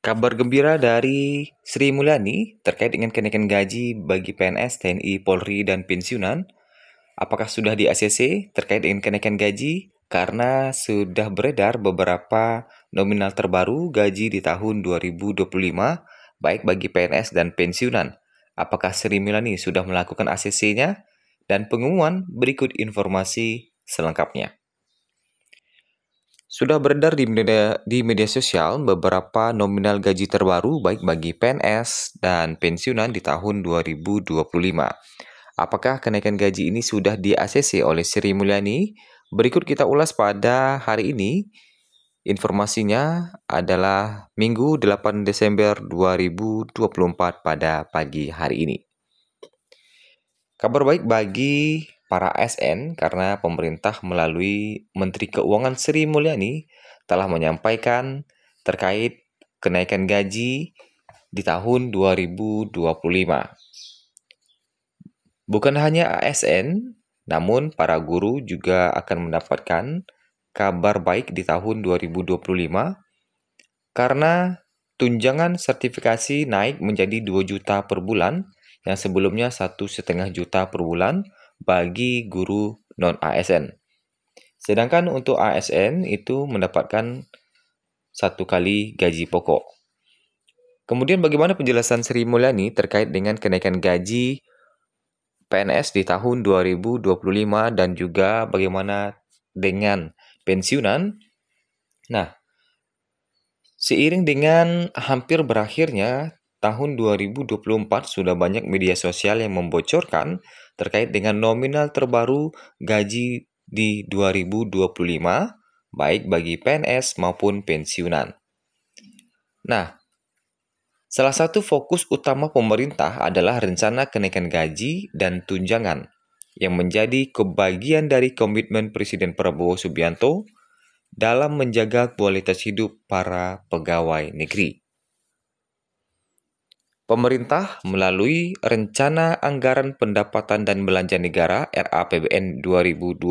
Kabar gembira dari Sri Mulyani terkait dengan kenaikan gaji bagi PNS, TNI, Polri, dan pensiunan. Apakah sudah di ACC terkait dengan kenaikan gaji? Karena sudah beredar beberapa nominal terbaru gaji di tahun 2025, baik bagi PNS dan pensiunan. Apakah Sri Mulyani sudah melakukan ACC-nya? Dan pengumuman berikut informasi selengkapnya. Sudah beredar di media sosial beberapa nominal gaji terbaru baik bagi PNS dan pensiunan di tahun 2025. Apakah kenaikan gaji ini sudah di-ACC oleh Sri Mulyani? Berikut kita ulas pada hari ini. Informasinya adalah Minggu 8 Desember 2024 pada pagi hari ini. Kabar baik bagi para ASN karena pemerintah melalui Menteri Keuangan Sri Mulyani telah menyampaikan terkait kenaikan gaji di tahun 2025. Bukan hanya ASN, namun para guru juga akan mendapatkan kabar baik di tahun 2025 karena tunjangan sertifikasi naik menjadi 2 juta per bulan yang sebelumnya 1,5 juta per bulan bagi guru non-ASN. Sedangkan untuk ASN itu mendapatkan 1 kali gaji pokok. Kemudian bagaimana penjelasan Sri Mulyani terkait dengan kenaikan gaji PNS di tahun 2025 dan juga bagaimana dengan pensiunan? Nah, seiring dengan hampir berakhirnya tahun 2024 sudah banyak media sosial yang membocorkan terkait dengan nominal terbaru gaji di 2025, baik bagi PNS maupun pensiunan. Nah, salah satu fokus utama pemerintah adalah rencana kenaikan gaji dan tunjangan yang menjadi kebagian dari komitmen Presiden Prabowo Subianto dalam menjaga kualitas hidup para pegawai negeri. Pemerintah melalui Rencana Anggaran Pendapatan dan Belanja Negara RAPBN 2025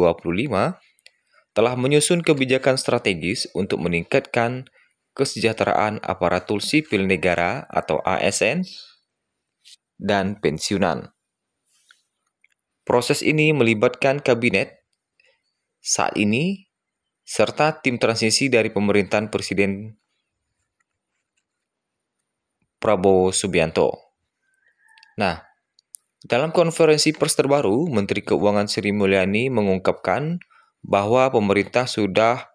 telah menyusun kebijakan strategis untuk meningkatkan kesejahteraan aparatur sipil negara atau ASN dan pensiunan. Proses ini melibatkan kabinet saat ini serta tim transisi dari pemerintahan Presiden Prabowo Subianto. Nah, dalam konferensi pers terbaru, Menteri Keuangan Sri Mulyani mengungkapkan bahwa pemerintah sudah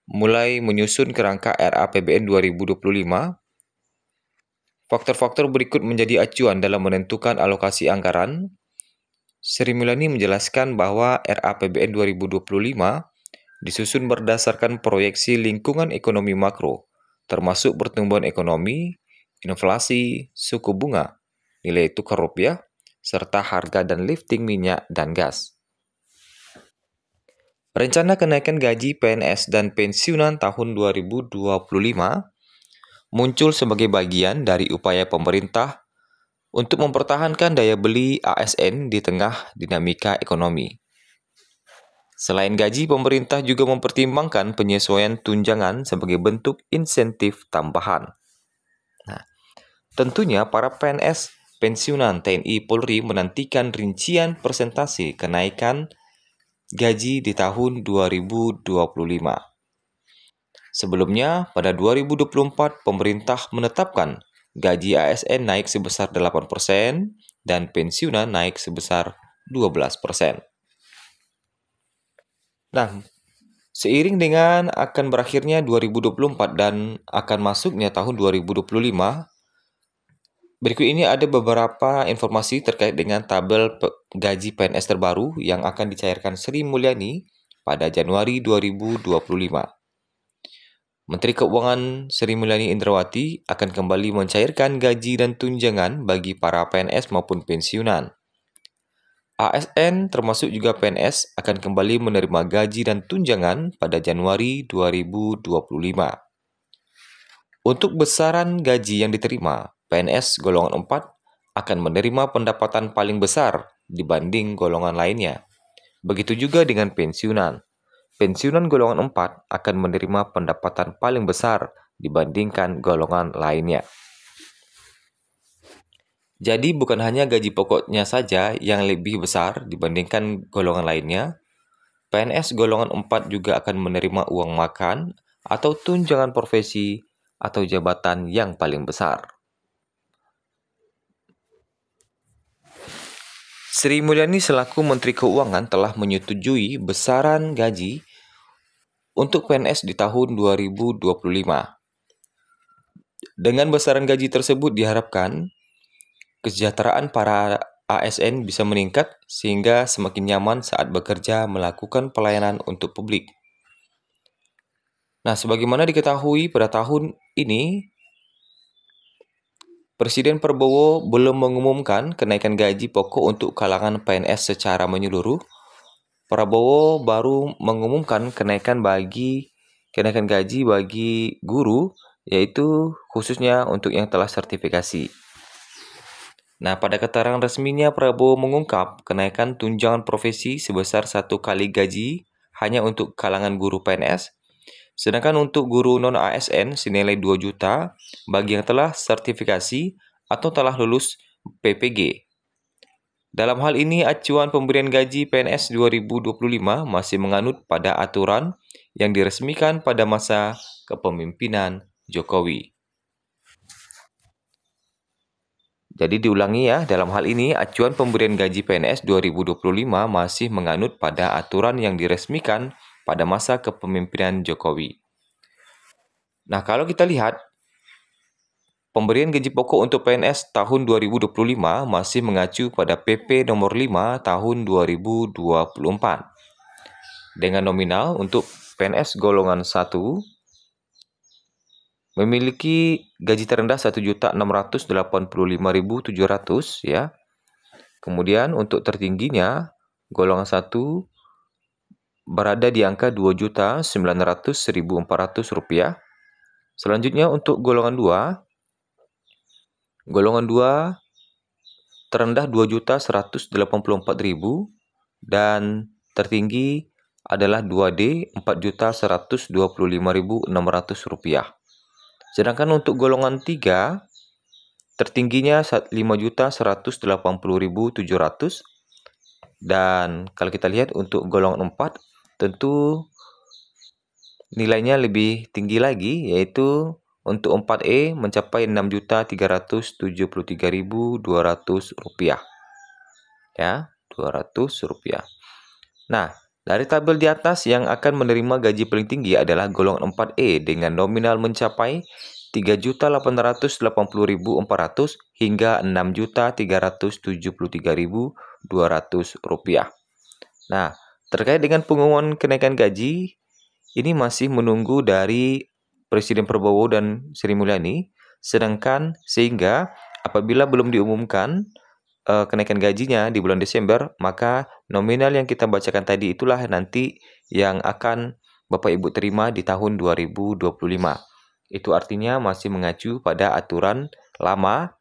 mulai menyusun kerangka RAPBN 2025. Faktor-faktor berikut menjadi acuan dalam menentukan alokasi anggaran. Sri Mulyani menjelaskan bahwa RAPBN 2025 disusun berdasarkan proyeksi lingkungan ekonomi makro, termasuk pertumbuhan ekonomi, inflasi, suku bunga, nilai tukar rupiah, serta harga dan lifting minyak dan gas. Rencana kenaikan gaji PNS dan pensiunan tahun 2025 muncul sebagai bagian dari upaya pemerintah untuk mempertahankan daya beli ASN di tengah dinamika ekonomi. Selain gaji, pemerintah juga mempertimbangkan penyesuaian tunjangan sebagai bentuk insentif tambahan. Nah, tentunya para PNS, pensiunan, TNI, Polri menantikan rincian persentase kenaikan gaji di tahun 2025. Sebelumnya, pada 2024, pemerintah menetapkan gaji ASN naik sebesar 8% dan pensiunan naik sebesar 12%. Nah, seiring dengan akan berakhirnya 2024 dan akan masuknya tahun 2025, berikut ini ada beberapa informasi terkait dengan tabel gaji PNS terbaru yang akan dicairkan Sri Mulyani pada Januari 2025. Menteri Keuangan Sri Mulyani Indrawati akan kembali mencairkan gaji dan tunjangan bagi para PNS maupun pensiunan. ASN termasuk juga PNS akan kembali menerima gaji dan tunjangan pada Januari 2025. Untuk besaran gaji yang diterima, PNS golongan 4 akan menerima pendapatan paling besar dibanding golongan lainnya. Begitu juga dengan pensiunan. Pensiunan golongan 4 akan menerima pendapatan paling besar dibandingkan golongan lainnya. Jadi bukan hanya gaji pokoknya saja yang lebih besar dibandingkan golongan lainnya, PNS golongan 4 juga akan menerima uang makan atau tunjangan profesi atau jabatan yang paling besar. Sri Mulyani selaku Menteri Keuangan telah menyetujui besaran gaji untuk PNS di tahun 2025. Dengan besaran gaji tersebut diharapkan kesejahteraan para ASN bisa meningkat sehingga semakin nyaman saat bekerja melakukan pelayanan untuk publik. Nah, sebagaimana diketahui pada tahun ini, Presiden Prabowo belum mengumumkan kenaikan gaji pokok untuk kalangan PNS secara menyeluruh. Prabowo baru mengumumkan kenaikan gaji bagi guru, yaitu khususnya untuk yang telah sertifikasi. Nah, pada keterangan resminya Prabowo mengungkap kenaikan tunjangan profesi sebesar 1 kali gaji hanya untuk kalangan guru PNS, sedangkan untuk guru non-ASN senilai 2 juta bagi yang telah sertifikasi atau telah lulus PPG. Dalam hal ini, acuan pemberian gaji PNS 2025 masih menganut pada aturan yang diresmikan pada masa kepemimpinan Jokowi. Jadi diulangi ya, dalam hal ini acuan pemberian gaji PNS 2025 masih menganut pada aturan yang diresmikan pada masa kepemimpinan Jokowi. Nah, kalau kita lihat, pemberian gaji pokok untuk PNS tahun 2025 masih mengacu pada PP nomor 5 tahun 2024. Dengan nominal untuk PNS golongan 1 memiliki gaji terendah 1.685.700 ya. Kemudian untuk tertingginya golongan 1 berada di angka 2.900.400 rupiah. Selanjutnya untuk golongan 2 terendah 2.184.000 dan tertinggi adalah 2D 4.125.600 rupiah. Sedangkan untuk golongan 3 tertingginya 5.180.700 dan kalau kita lihat untuk golongan 4 tentu nilainya lebih tinggi lagi, yaitu untuk 4E mencapai 6.373.200 rupiah. Ya, 200 rupiah. Nah, dari tabel di atas yang akan menerima gaji paling tinggi adalah golongan 4E dengan nominal mencapai 3.880.400 hingga 6.373.200 rupiah. Nah, terkait dengan pengumuman kenaikan gaji, ini masih menunggu dari Presiden Prabowo dan Sri Mulyani, sehingga apabila belum diumumkan kenaikan gajinya di bulan Desember, maka nominal yang kita bacakan tadi itulah nanti yang akan Bapak Ibu terima di tahun 2025. Itu artinya masih mengacu pada aturan lama,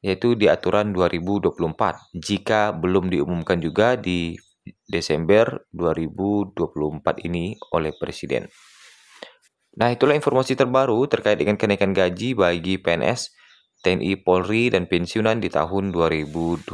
yaitu di aturan 2024, jika belum diumumkan juga di Desember 2024 ini oleh Presiden. Nah, itulah informasi terbaru terkait dengan kenaikan gaji bagi PNS, TNI, Polri, dan pensiunan di tahun 2025.